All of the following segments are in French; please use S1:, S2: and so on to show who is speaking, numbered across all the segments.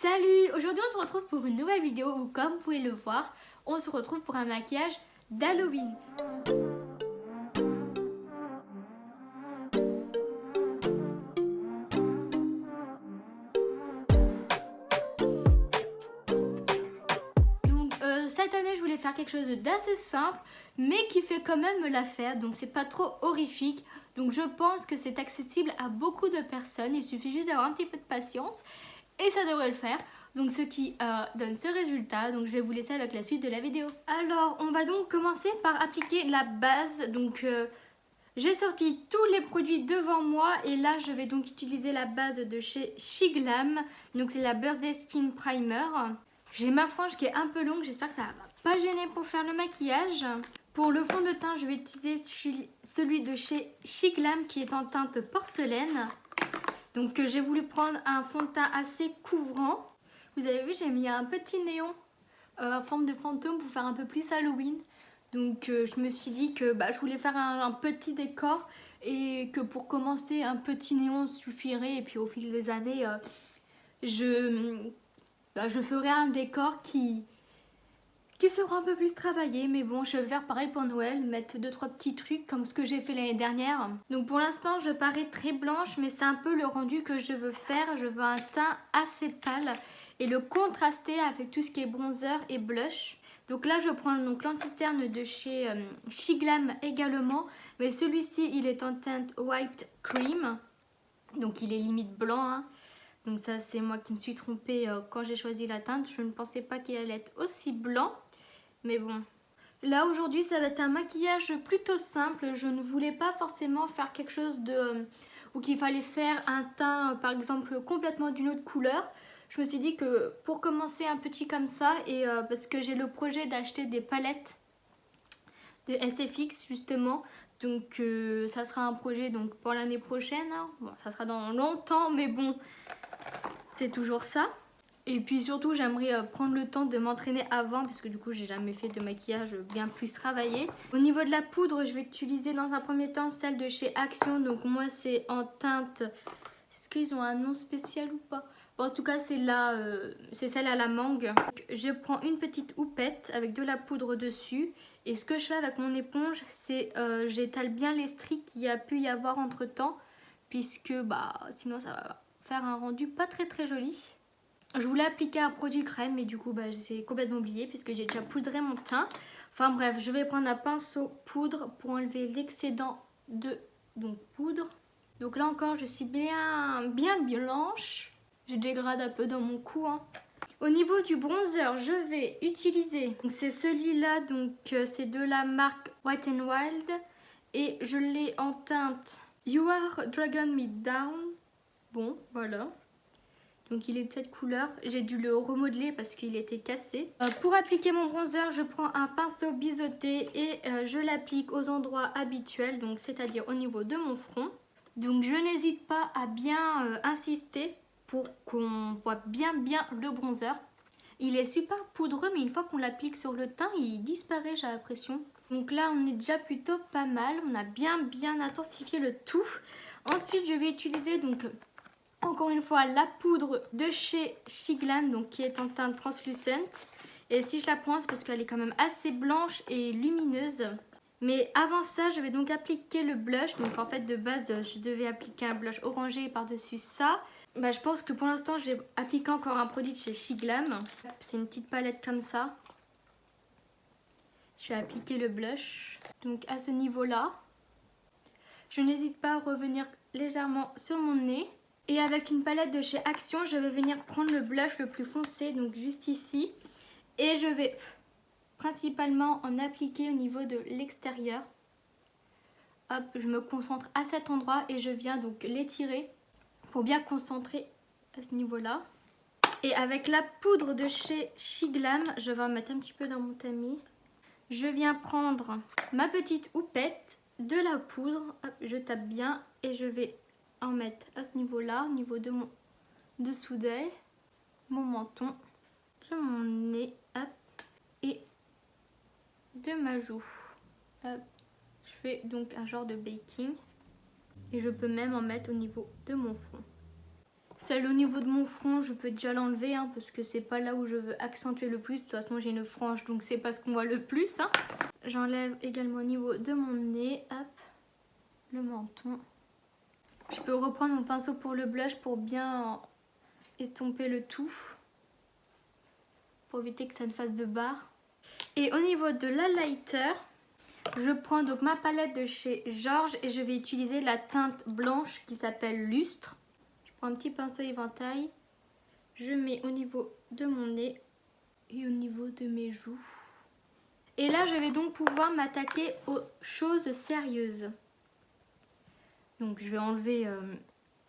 S1: Salut! Aujourd'hui on se retrouve pour une nouvelle vidéo où comme vous pouvez le voir, on se retrouve pour un maquillage d'Halloween. Donc cette année je voulais faire quelque chose d'assez simple mais qui fait quand même l'affaire, donc c'est pas trop horrifique. Donc je pense que c'est accessible à beaucoup de personnes, il suffit juste d'avoir un petit peu de patience et ça devrait le faire. Donc ce qui donne ce résultat, donc je vais vous laisser avec la suite de la vidéo. Alors on va donc commencer par appliquer la base. Donc j'ai sorti tous les produits devant moi et là je vais donc utiliser la base de chez Shiglam. Donc c'est la Birthday Skin Primer. J'ai ma frange qui est un peu longue, j'espère que ça va pas gêner pour faire le maquillage. Pour le fond de teint, je vais utiliser celui de chez Shiglam qui est en teinte porcelaine. Donc j'ai voulu prendre un fond de teint assez couvrant. Vous avez vu, j'ai mis un petit néon en forme de fantôme pour faire un peu plus Halloween. Donc je me suis dit que je voulais faire un petit décor et que pour commencer un petit néon suffirait. Et puis au fil des années, je ferai un décor qui sera un peu plus travaillé. Mais bon, je vais faire pareil pour Noël, mettre 2-3 petits trucs comme ce que j'ai fait l'année dernière. Donc pour l'instant, je parais très blanche, mais c'est un peu le rendu que je veux faire. Je veux un teint assez pâle et le contraster avec tout ce qui est bronzer et blush. Donc là je prends l'anti-cerne de chez Shiglam également, mais celui-ci il est en teinte White Cream, donc il est limite blanc, hein. Donc ça c'est moi qui me suis trompée quand j'ai choisi la teinte, je ne pensais pas qu'il allait être aussi blanc, mais bon. Là aujourd'hui ça va être un maquillage plutôt simple, je ne voulais pas forcément faire quelque chose de... ou qu'il fallait faire un teint par exemple complètement d'une autre couleur. Je me suis dit que pour commencer un petit comme ça, et parce que j'ai le projet d'acheter des palettes de SFX justement, donc ça sera un projet donc pour l'année prochaine, hein. Bon, ça sera dans longtemps mais bon, c'est toujours ça. Et puis surtout j'aimerais prendre le temps de m'entraîner avant parce que du coup j'ai jamais fait de maquillage bien plus travaillé. Au niveau de la poudre, je vais utiliser dans un premier temps celle de chez Action, donc moi c'est en teinte... Est-ce qu'ils ont un nom spécial ou pas? Bon, en tout cas, c'est celle à la mangue. Je prends une petite houppette avec de la poudre dessus. Et ce que je fais avec mon éponge, c'est j'étale bien les stries qu'il y a pu y avoir entre temps. Puisque sinon, ça va faire un rendu pas très très joli. Je voulais appliquer un produit crème, mais du coup, j'ai complètement oublié puisque j'ai déjà poudré mon teint. Enfin bref, je vais prendre un pinceau poudre pour enlever l'excédent de poudre. Donc là encore, je suis bien blanche. Je dégrade un peu dans mon cou, hein. Au niveau du bronzer, je vais utiliser, c'est celui-là, donc c'est de la marque Wet n Wild. Et je l'ai en teinte You Are Dragon Me Down. Bon, voilà. Donc il est de cette couleur. J'ai dû le remodeler parce qu'il était cassé. Pour appliquer mon bronzer, je prends un pinceau biseauté et je l'applique aux endroits habituels, donc c'est-à-dire au niveau de mon front. Donc je n'hésite pas à bien insister pour qu'on voit bien le bronzer. Il est super poudreux, mais une fois qu'on l'applique sur le teint, il disparaît, j'ai l'impression. Donc là on est déjà plutôt pas mal. On a bien intensifié le tout. Ensuite je vais utiliser donc... encore une fois la poudre de chez Shiglam, donc qui est en teinte translucente. Et si je la prends, c'est parce qu'elle est quand même assez blanche et lumineuse. Mais avant ça, je vais donc appliquer le blush. Donc en fait de base, je devais appliquer un blush orangé par-dessus ça. Je pense que pour l'instant, j'ai appliqué encore un produit de chez Shiglam. C'est une petite palette comme ça. Je vais appliquer le blush. Donc à ce niveau-là, je n'hésite pas à revenir légèrement sur mon nez. Et avec une palette de chez Action, je vais venir prendre le blush le plus foncé, donc juste ici. Et je vais principalement en appliquer au niveau de l'extérieur. Hop, je me concentre à cet endroit et je viens donc l'étirer pour bien concentrer à ce niveau-là. Et avec la poudre de chez Shiglam, je vais en mettre un petit peu dans mon tamis. Je viens prendre ma petite houppette, de la poudre, hop, je tape bien et je vais en mettre à ce niveau-là, au niveau de mon dessous d'œil, mon menton, de mon nez, hop, et de ma joue. Hop. Je fais donc un genre de baking et je peux même en mettre au niveau de mon front. Celle au niveau de mon front, je peux déjà l'enlever hein, parce que c'est pas là où je veux accentuer le plus. De toute façon, j'ai une frange donc c'est pas ce qu'on voit le plus. Hein. J'enlève également au niveau de mon nez, hop, le menton. Je peux reprendre mon pinceau pour le blush pour bien estomper le tout. Pour éviter que ça ne fasse de barre. Et au niveau de l'highlighter, je prends donc ma palette de chez Georges et je vais utiliser la teinte blanche qui s'appelle Lustre. Je prends un petit pinceau éventail, je mets au niveau de mon nez et au niveau de mes joues. Et là, je vais donc pouvoir m'attaquer aux choses sérieuses. Donc je vais enlever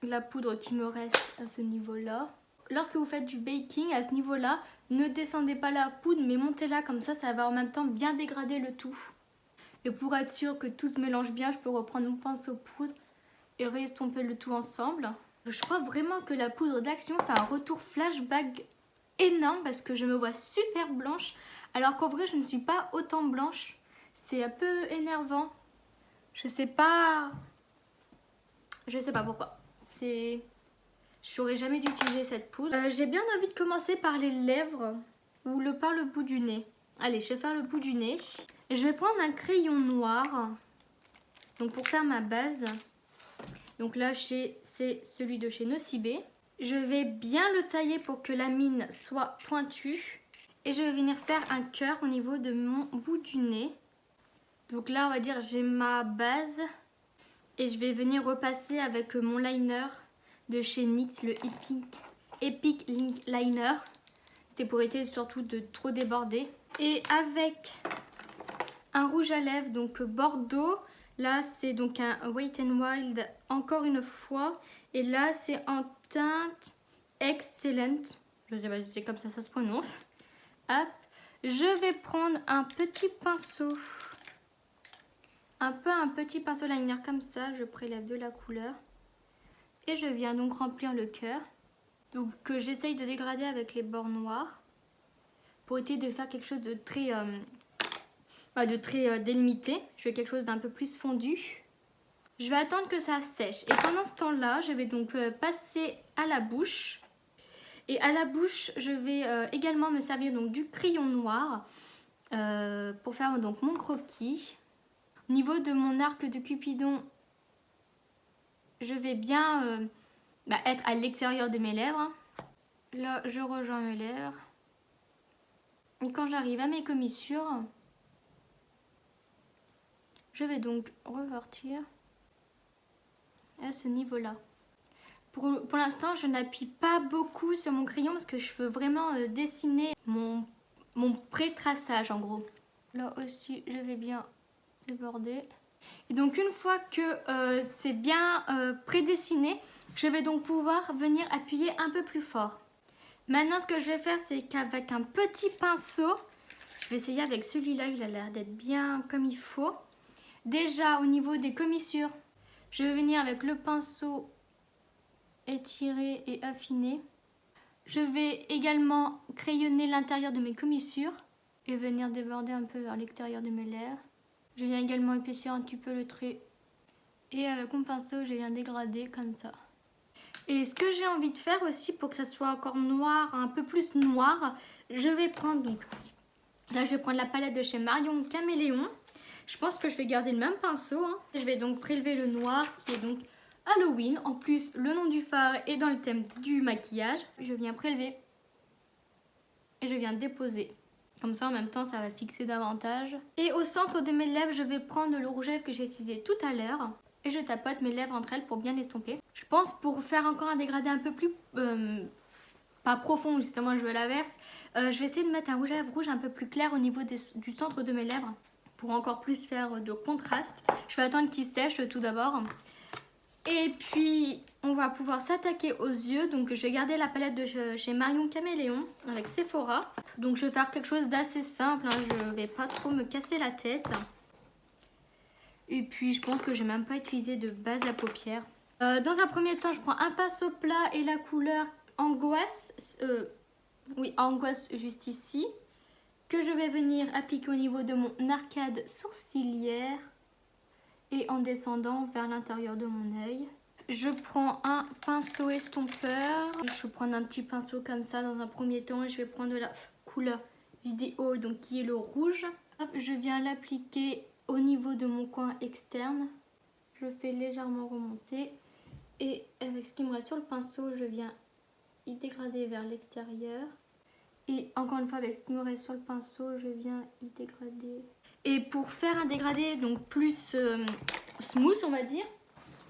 S1: la poudre qui me reste à ce niveau-là. Lorsque vous faites du baking à ce niveau-là, ne descendez pas la poudre mais montez-la comme ça va en même temps bien dégrader le tout. Et pour être sûr que tout se mélange bien, je peux reprendre mon pinceau poudre et réestomper le tout ensemble. Je crois vraiment que la poudre d'Action fait un retour flashback énorme parce que je me vois super blanche alors qu'en vrai je ne suis pas autant blanche. C'est un peu énervant. Je sais pas pourquoi. J'aurais jamais dû utiliser cette poudre. J'ai bien envie de commencer par les lèvres ou par le bout du nez. Allez, je vais faire le bout du nez. Je vais prendre un crayon noir donc pour faire ma base. Donc là, c'est celui de chez Nocibé. Je vais bien le tailler pour que la mine soit pointue. Et je vais venir faire un cœur au niveau de mon bout du nez. Donc là, on va dire j'ai ma base. Et je vais venir repasser avec mon liner de chez NYX, le Epic Link Liner. C'était pour éviter surtout de trop déborder. Et avec un rouge à lèvres, donc Bordeaux. Là, c'est donc un Wet n Wild encore une fois. Et là, c'est en teinte Excellent. Je ne sais pas si c'est comme ça se prononce. Hop. Je vais prendre un petit pinceau. Un petit pinceau liner comme ça. Je prélève de la couleur. Et je viens donc remplir le cœur. Donc que j'essaye de dégrader avec les bords noirs. Pour essayer de faire quelque chose de très... délimité. Je veux quelque chose d'un peu plus fondu. Je vais attendre que ça sèche. Et pendant ce temps-là, je vais donc passer à la bouche. Et à la bouche, je vais également me servir donc du crayon noir pour faire donc mon croquis. Au niveau de mon arc de Cupidon, je vais bien être à l'extérieur de mes lèvres. Là, je rejoins mes lèvres. Et quand j'arrive à mes commissures, je vais donc repartir à ce niveau-là. Pour l'instant, je n'appuie pas beaucoup sur mon crayon parce que je veux vraiment dessiner mon pré-traçage en gros. Là aussi, je vais bien déborder. Et donc une fois que c'est bien prédessiné, je vais donc pouvoir venir appuyer un peu plus fort. Maintenant, ce que je vais faire, c'est qu'avec un petit pinceau, je vais essayer avec celui-là, il a l'air d'être bien comme il faut. Déjà, au niveau des commissures, je vais venir avec le pinceau étirer et affiner. Je vais également crayonner l'intérieur de mes commissures et venir déborder un peu vers l'extérieur de mes lèvres. Je viens également épaissir un petit peu le trait et avec mon pinceau je viens dégrader comme ça. Et ce que j'ai envie de faire aussi pour que ça soit encore noir, un peu plus noir, je vais prendre donc là je vais prendre la palette de chez Marion Caméléon. Je pense que je vais garder le même pinceau. Hein. Je vais donc prélever le noir qui est donc Halloween. En plus, le nom du fard est dans le thème du maquillage. Je viens prélever et je viens déposer. Comme ça, en même temps, ça va fixer davantage. Et au centre de mes lèvres, je vais prendre le rouge à lèvres que j'ai utilisé tout à l'heure. Et je tapote mes lèvres entre elles pour bien l'estomper. Je pense pour faire encore un dégradé un peu plus... pas profond, justement, je veux l'inverse. Je vais essayer de mettre un rouge à lèvres rouge un peu plus clair au niveau du centre de mes lèvres. Pour encore plus faire de contraste. Je vais attendre qu'il sèche tout d'abord. Et puis, on va pouvoir s'attaquer aux yeux. Donc, je vais garder la palette de chez Marion Caméléon avec Sephora. Donc, je vais faire quelque chose d'assez simple. Hein. Je ne vais pas trop me casser la tête. Et puis, je pense que je n'ai même pas utilisé de base à paupières. Dans un premier temps, je prends un pinceau plat et la couleur Angoisse. Angoisse juste ici. Que je vais venir appliquer au niveau de mon arcade sourcilière. Et en descendant vers l'intérieur de mon œil. je prends un pinceau estompeur. Je vais prendre un petit pinceau comme ça dans un premier temps et je vais prendre de la couleur vidéo, donc qui est le rouge. Hop, je viens l'appliquer au niveau de mon coin externe. Je fais légèrement remonter et avec ce qui me reste sur le pinceau, je viens y dégrader vers l'extérieur. Et encore une fois, avec ce qui me reste sur le pinceau, je viens y dégrader. Et pour faire un dégradé donc plus smooth, on va dire,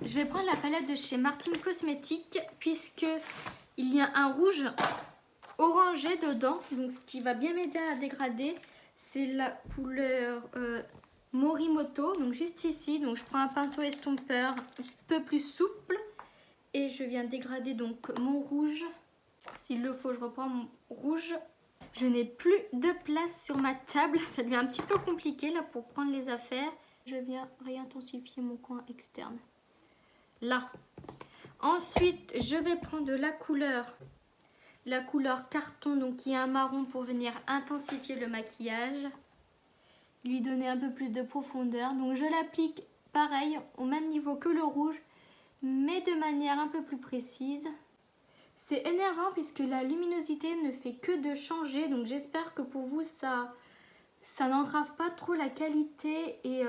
S1: je vais prendre la palette de chez Martin Cosmetics puisque il y a un rouge orangé dedans. Donc ce qui va bien m'aider à dégrader, c'est la couleur Morimoto. Donc juste ici, donc je prends un pinceau estompeur un peu plus souple et je viens dégrader donc mon rouge. S'il le faut, je reprends mon rouge. Je n'ai plus de place sur ma table. Ça devient un petit peu compliqué là pour prendre les affaires. Je viens réintensifier mon coin externe. Là. Ensuite, je vais prendre de la couleur carton, donc qui est un marron pour venir intensifier le maquillage. Lui donner un peu plus de profondeur. Donc je l'applique pareil, au même niveau que le rouge, mais de manière un peu plus précise. C'est énervant puisque la luminosité ne fait que de changer, donc j'espère que pour vous ça n'entrave pas trop la qualité et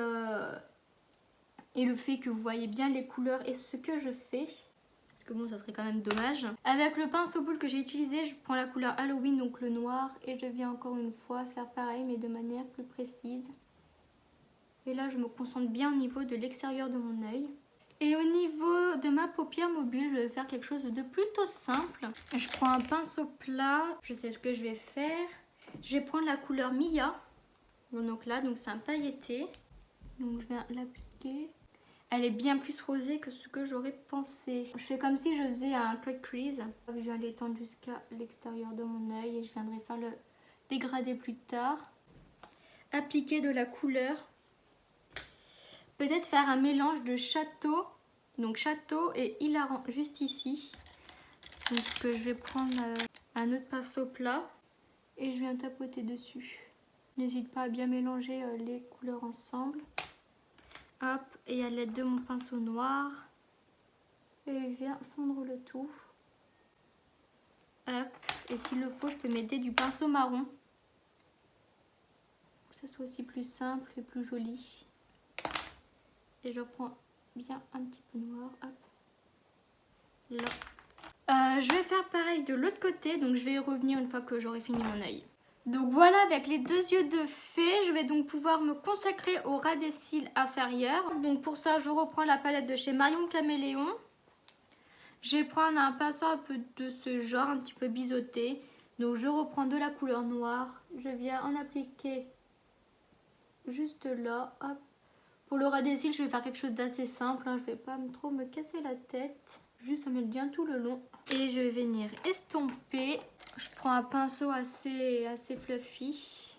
S1: le fait que vous voyez bien les couleurs et ce que je fais. Parce que bon, ça serait quand même dommage. Avec le pinceau boule que j'ai utilisé, je prends la couleur Halloween, donc le noir, et je viens encore une fois faire pareil mais de manière plus précise. Et là je me concentre bien au niveau de l'extérieur de mon œil. Et au niveau de ma paupière mobile, je vais faire quelque chose de plutôt simple. Je prends un pinceau plat, je sais ce que je vais faire. Je vais prendre la couleur Mia. Bon, donc là, donc c'est un pailleté. Donc je viens l'appliquer. Elle est bien plus rosée que ce que j'aurais pensé. Je fais comme si je faisais un cut crease. Je viens l'étendre jusqu'à l'extérieur de mon œil et je viendrai faire le dégradé plus tard. Appliquer de la couleur. Peut-être faire un mélange de château, donc château et hilarant juste ici. Donc je vais prendre un autre pinceau plat et je viens tapoter dessus. N'hésite pas à bien mélanger les couleurs ensemble. Hop, et à l'aide de mon pinceau noir, et je viens fondre le tout. Hop, et s'il le faut, je peux m'aider du pinceau marron. Pour que ça soit aussi plus simple et plus joli. Et je prends bien un petit peu noir, hop, là. Je vais faire pareil de l'autre côté, donc je vais y revenir une fois que j'aurai fini mon œil. Donc voilà, avec les deux yeux de fée, je vais donc pouvoir me consacrer au ras des cils inférieurs. Donc pour ça, je reprends la palette de chez Marion Caméléon. Je vais prendre un pinceau un peu de ce genre, un petit peu biseauté. Donc je reprends de la couleur noire, je viens en appliquer juste là, hop. Pour le ras des cils, je vais faire quelque chose d'assez simple, hein. Je vais pas trop me casser la tête. Juste en mettre bien tout le long. Et je vais venir estomper. Je prends un pinceau assez fluffy.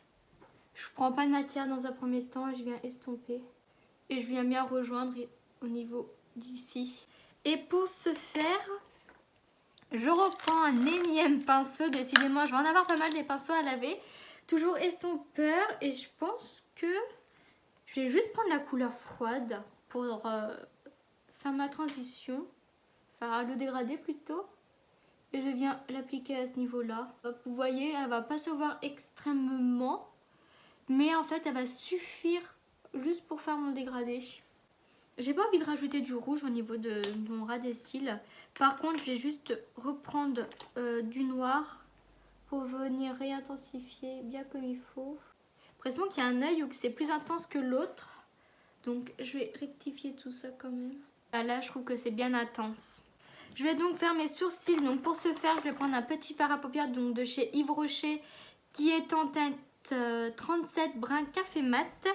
S1: Je prends pas de matière dans un premier temps et je viens estomper. Et je viens bien rejoindre au niveau d'ici. Et pour ce faire, je reprends un énième pinceau. Décidément, je vais en avoir pas mal des pinceaux à laver. Toujours estompeur. Et je pense que je vais juste prendre la couleur froide pour faire ma transition. Faire le dégradé plutôt. Et je viens l'appliquer à ce niveau-là. Vous voyez, elle va pas se voir extrêmement. Mais en fait, elle va suffire juste pour faire mon dégradé. J'ai pas envie de rajouter du rouge au niveau de mon ras des cils. Par contre, je vais juste reprendre du noir pour venir réintensifier bien comme il faut. J'ai l'impression qu'il y a un œil où c'est plus intense que l'autre. Donc, je vais rectifier tout ça quand même. Là, je trouve que c'est bien intense. Je vais donc faire mes sourcils. Donc pour ce faire, je vais prendre un petit fard à paupières donc de chez Yves Rocher qui est en teinte 37 brun café mat.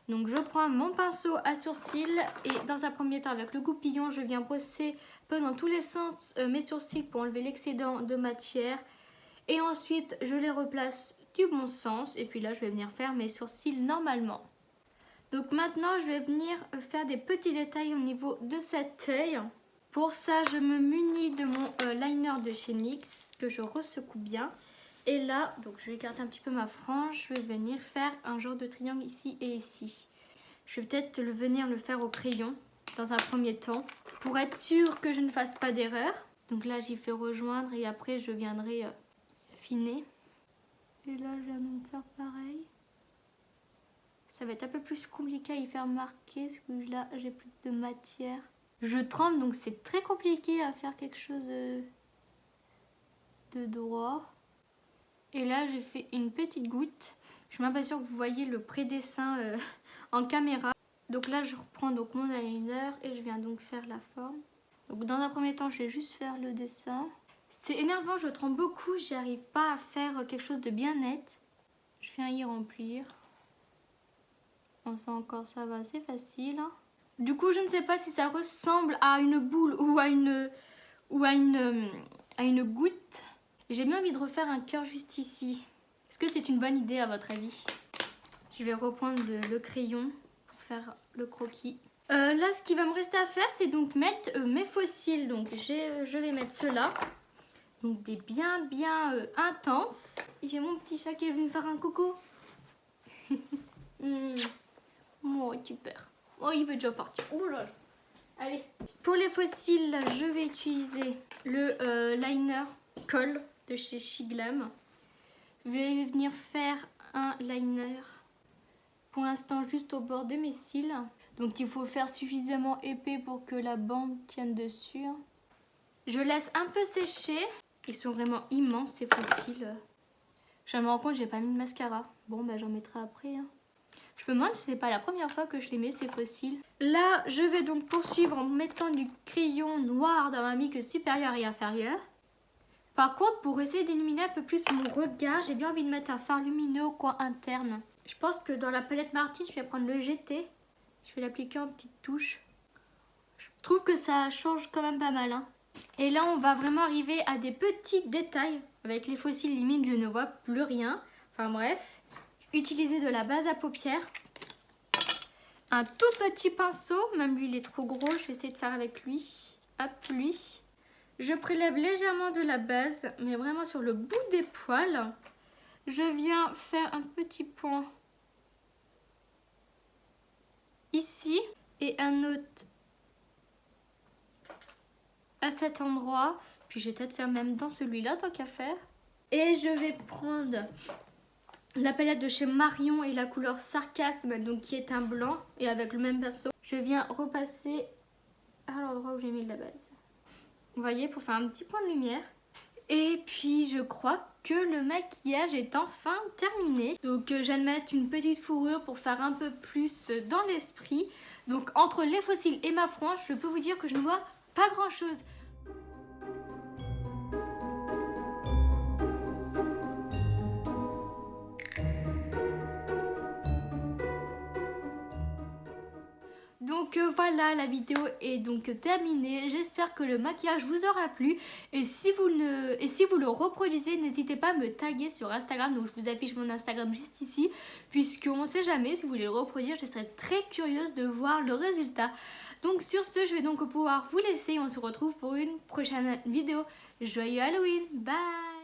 S1: Donc je prends mon pinceau à sourcils et dans un premier temps avec le goupillon, je viens brosser un peu dans tous les sens mes sourcils pour enlever l'excédent de matière. Et ensuite, je les replace du bon sens et puis là, je vais venir faire mes sourcils normalement. Donc maintenant, je vais venir faire des petits détails au niveau de cet œil. Pour ça, je me munis de mon liner de chez NYX que je ressecoue bien. Et là, donc je vais écarter un petit peu ma frange. Je vais venir faire un genre de triangle ici et ici. Je vais peut-être venir le faire au crayon. dans un premier temps pour être sûre que je ne fasse pas d'erreur. Donc là j'y fais rejoindre et après je viendrai affiner. Et là je viens donc faire pareil. Ça va être un peu plus compliqué à y faire marquer parce que là j'ai plus de matière. Je tremble donc c'est très compliqué à faire quelque chose de droit. Et là j'ai fait une petite goutte. Je suis même pas sûre que vous voyez le pré-dessin en caméra. Donc là je reprends donc mon eyeliner et je viens donc faire la forme. Donc dans un premier temps je vais juste faire le dessin. C'est énervant, je tremble beaucoup, j'y arrive pas à faire quelque chose de bien net. Je viens y remplir. On sent encore ça va, c'est facile. Du coup je ne sais pas si ça ressemble à une boule ou à une goutte. J'ai bien envie de refaire un cœur juste ici. Est-ce que c'est une bonne idée à votre avis? Je vais reprendre le crayon pour faire le croquis. Là ce qui va me rester à faire c'est donc mettre mes faux cils. Donc je vais mettre ceux-là. Donc des bien intenses. J'ai mon petit chat qui est venu me faire un coucou. Oh super. Oh il veut déjà partir. Oh là là. Allez. Pour les faux cils là, je vais utiliser le liner colle de chez Shiglam. Je vais venir faire un liner pour l'instant juste au bord de mes cils. Donc il faut faire suffisamment épais pour que la bande tienne dessus. Je laisse un peu sécher. Ils sont vraiment immenses ces faux cils. Je me rends compte que j'ai pas mis de mascara. Bon bah j'en mettrai après. Je me demande si c'est pas la première fois que je les mets ces faux cils. Là je vais donc poursuivre en mettant du crayon noir dans ma mique supérieure et inférieure. Par contre pour essayer d'illuminer un peu plus mon regard, j'ai bien envie de mettre un fard lumineux au coin interne. Je pense que dans la palette Martine je vais prendre le GT. Je vais l'appliquer en petites touches. Je trouve que ça change quand même pas mal. Et là on va vraiment arriver à des petits détails. Avec les faux cils limite je ne vois plus rien. Enfin bref. Utiliser de la base à paupières. Un tout petit pinceau. Même lui il est trop gros. Je vais essayer de faire avec lui. Hop lui. Je prélève légèrement de la base. Mais vraiment sur le bout des poils. Je viens faire un petit point. Ici. Et un autre. À cet endroit. Puis je vais peut-être faire même dans celui-là tant qu'à faire. Et je vais prendre la palette de chez Marion et la couleur Sarcasme, donc qui est un blanc. Et avec le même pinceau, je viens repasser à l'endroit où j'ai mis de la base. Vous voyez, pour faire un petit point de lumière. Et puis je crois que le maquillage est enfin terminé. Donc je vais mettre une petite fourrure pour faire un peu plus dans l'esprit. Donc entre les faux cils et ma frange, je peux vous dire que je ne vois pas grand chose. Donc voilà, la vidéo est donc terminée. J'espère que le maquillage vous aura plu. Et si vous le reproduisez, n'hésitez pas à me taguer sur Instagram. Donc je vous affiche mon Instagram juste ici. Puisqu'on ne sait jamais, si vous voulez le reproduire, je serais très curieuse de voir le résultat. Donc sur ce, je vais donc pouvoir vous laisser. On se retrouve pour une prochaine vidéo. Joyeux Halloween, bye!